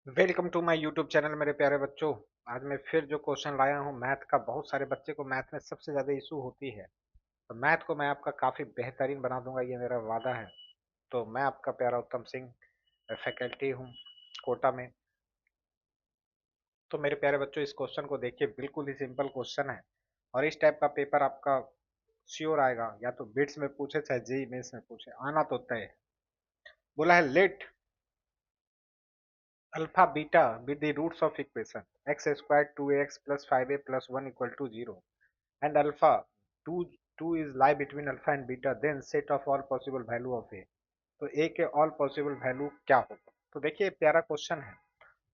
Welcome to my YouTube channel मेरे प्यारे बच्चों। आज मैं फिर जो क्वेश्चन लाया हूँ मैथ का। बहुत सारे बच्चे को मैथ में सबसे ज़्यादा इशू होती है, तो मैथ को मैं आपका काफ़ी बेहतरीन बना दूंगा, ये मेरा वादा है। तो मैं आपका प्यारा उत्तम सिंह, फैकल्टी हूँ कोटा में। तो मेरे प्यारे बच्चों, इस क्वेश्चन को देखिए, बिल्कुल ही सिंपल क्वेश्चन है और इस टाइप का पेपर आपका श्योर आएगा, या तो बिट्स में पूछे चाहे जेई मेंस में पूछे, आना तो तय है। बोला है let alpha beta with the roots of equation x squared 2ax plus 5a plus 1 equal to 0 and alpha 2 2 is lie between alpha and beta, then set of all possible value of a। तो a के all possible value क्या होगा? तो देखिए, प्यारा question है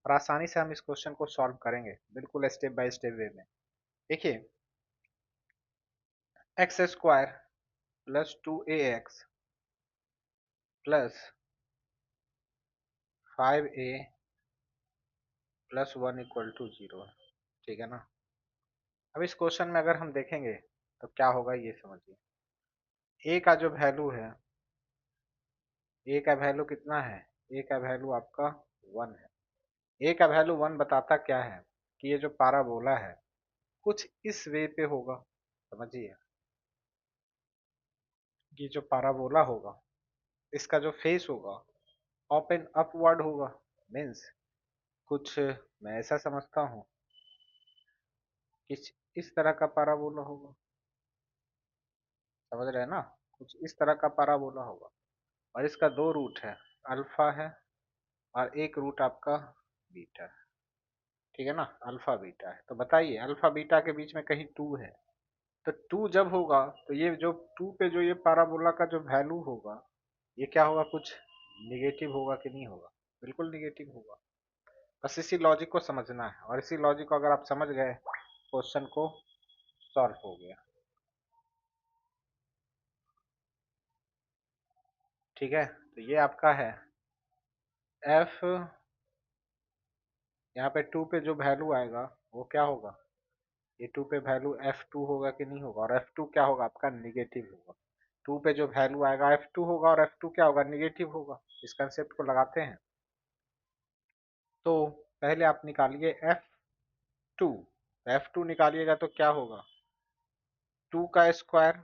और आसानी से हम इस क्वेश्चन को सॉल्व करेंगे, बिल्कुल स्टेप बाय स्टेप वे में। देखिए, x square plus 2ax plus 5a plus 1 equal to 0, ठीक है ना। अब इस क्वेश्चन में अगर हम देखेंगे तो क्या होगा ये समझिए। ए का जो वैल्यू है, ए का वैल्यू कितना है? ए का वैल्यू आपका 1 है। ए का वैल्यू 1 बताता क्या है कि ये जो पाराबोला है कुछ इस वे पे होगा, समझिए। ये जो पाराबोला होगा इसका जो फेस होगा ओपन अपवर्ड होगा, मीन्स कुछ मैं ऐसा समझता हूँ कि इस तरह का पाराबोला होगा, समझ रहे हैं ना। कुछ इस तरह का पाराबोला होगा और इसका दो रूट है, अल्फा है और एक रूट आपका बीटा है, ठीक है ना। अल्फा बीटा है, तो बताइए अल्फा बीटा के बीच में कहीं टू है, तो टू जब होगा तो ये जो टू पे जो ये पाराबोला का जो वैल्यू होगा ये क्या होगा? कुछ निगेटिव होगा कि नहीं होगा? बिल्कुल निगेटिव होगा। बस इसी लॉजिक को समझना है और इसी लॉजिक को अगर आप समझ गए, क्वेश्चन को सॉल्व हो गया, ठीक है। तो ये आपका है एफ, यहाँ पे टू पे जो वैल्यू आएगा वो क्या होगा? ये टू पे वैल्यू एफ टू होगा कि नहीं होगा? और एफ टू क्या होगा? आपका निगेटिव होगा। टू पे जो वैल्यू आएगा एफ टू होगा और एफ टू क्या होगा? निगेटिव होगा। इस कंसेप्ट को लगाते हैं। तो पहले आप निकालिए एफ टू। एफ टू निकालिएगा तो क्या होगा? टू का square,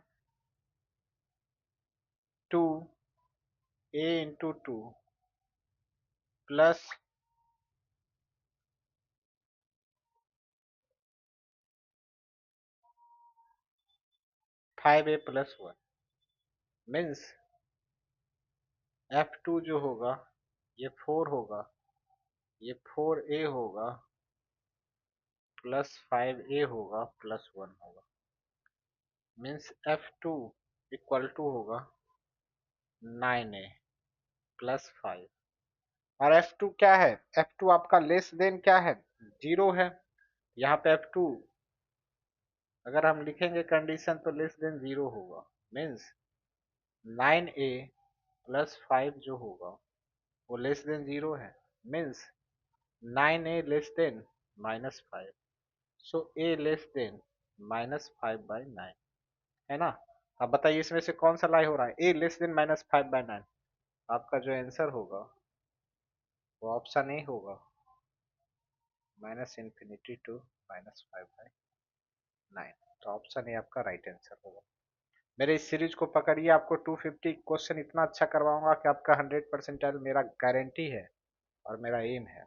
two a into two plus 5a plus 1, means f two जो होगा ये 4 होगा, ये 4a होगा प्लस 5a होगा प्लस 1 होगा, means f two equal to होगा 9a प्लस 5। और F2 क्या है? F2 आपका लेस देन क्या है? 0 है। यहाँ पे F2 अगर हम लिखेंगे कंडीशन तो लेस देन 0 होगा, मीन्स 9a प्लस 5 जो होगा वो लेस देन 0 है, means 9a less than minus 5, so a less than minus 5/9, है ना। अब बताइए इसमें से कौन सा लाई हो रहा है? a less than minus 5/9। आपका जो आंसर होगा वो ऑप्शन ए होगा, माइनस इन्फिनिटी टू -5/9। तो ऑप्शन ए आपका राइट आंसर होगा। मेरे इस सीरीज को पकड़िए, आपको 250 क्वेश्चन इतना अच्छा करवाऊंगा कि आपका 100 परसेंटाइल मेरा गारंटी है और मेरा एम है।